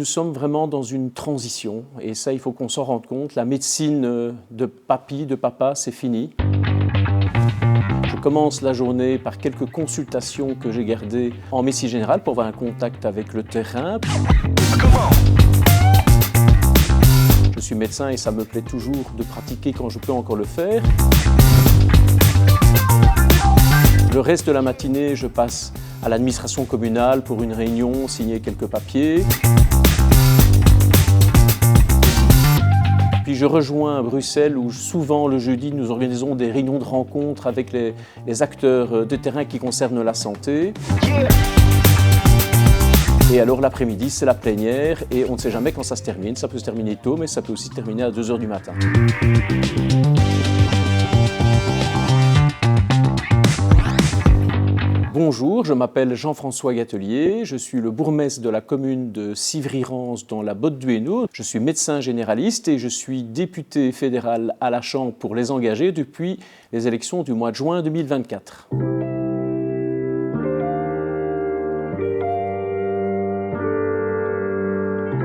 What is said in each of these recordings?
Nous sommes vraiment dans une transition et ça, il faut qu'on s'en rende compte. La médecine de papy, de papa, c'est fini. Je commence la journée par quelques consultations que j'ai gardées en médecine générale pour avoir un contact avec le terrain. Je suis médecin et ça me plaît toujours de pratiquer quand je peux encore le faire. Le reste de la matinée, je passe à l'administration communale pour une réunion, signer quelques papiers. Puis je rejoins Bruxelles où souvent le jeudi nous organisons des réunions de rencontres avec les acteurs de terrain qui concernent la santé. Et alors l'après-midi c'est la plénière et on ne sait jamais quand ça se termine. Ça peut se terminer tôt mais ça peut aussi se terminer à 2 h du matin. Bonjour, je m'appelle Jean-François Gatelier, je suis le bourgmestre de la commune de Civry-Rance dans la Botte du Hainaut. Je suis médecin généraliste et je suis député fédéral à la Chambre pour les engagés depuis les élections du mois de juin 2024.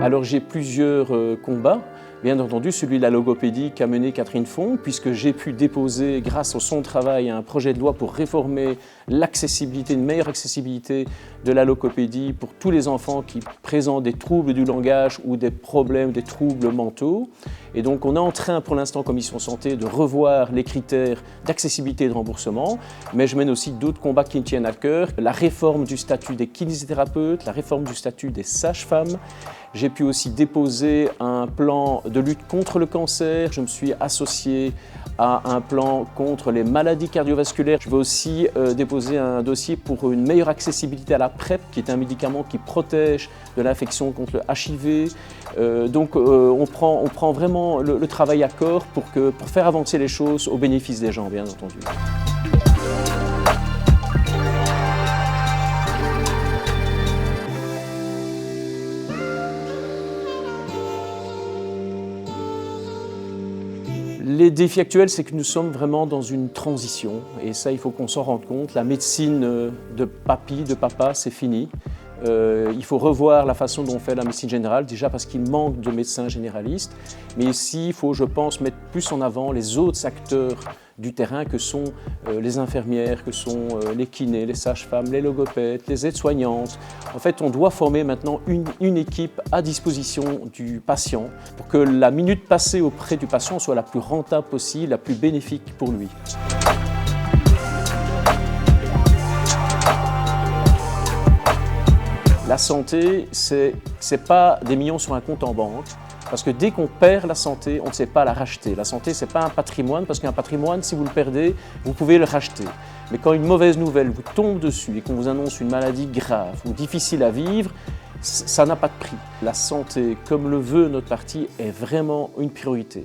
Alors j'ai plusieurs combats. Bien entendu, celui de la logopédie qu'a mené Catherine Fong, puisque j'ai pu déposer, grâce à son travail, un projet de loi pour réformer l'accessibilité, une meilleure accessibilité de la logopédie pour tous les enfants qui présentent des troubles du langage ou des problèmes, des troubles mentaux. Et donc on est en train, pour l'instant, Commission Santé, de revoir les critères d'accessibilité et de remboursement, mais je mène aussi d'autres combats qui me tiennent à cœur. La réforme du statut des kinésithérapeutes, la réforme du statut des sages-femmes. J'ai pu aussi déposer un plan de lutte contre le cancer. Je me suis associé à un plan contre les maladies cardiovasculaires. Je vais aussi déposer un dossier pour une meilleure accessibilité à la PrEP, qui est un médicament qui protège de l'infection contre le HIV. On prend vraiment le travail à corps pour faire avancer les choses au bénéfice des gens, bien entendu. Les défis actuels, c'est que nous sommes vraiment dans une transition et ça, il faut qu'on s'en rende compte. La médecine de papy, de papa, c'est fini. Il faut revoir la façon dont on fait la médecine générale, déjà parce qu'il manque de médecins généralistes, mais aussi il faut, je pense, mettre plus en avant les autres acteurs du terrain que sont les infirmières, que sont les kinés, les sages-femmes, les logopèdes, les aides-soignantes. En fait, on doit former maintenant une équipe à disposition du patient pour que la minute passée auprès du patient soit la plus rentable possible, la plus bénéfique pour lui. La santé, c'est pas des millions sur un compte en banque, parce que dès qu'on perd la santé, on ne sait pas la racheter. La santé, c'est pas un patrimoine, parce qu'un patrimoine, si vous le perdez, vous pouvez le racheter. Mais quand une mauvaise nouvelle vous tombe dessus et qu'on vous annonce une maladie grave ou difficile à vivre, ça n'a pas de prix. La santé, comme le veut notre parti, est vraiment une priorité.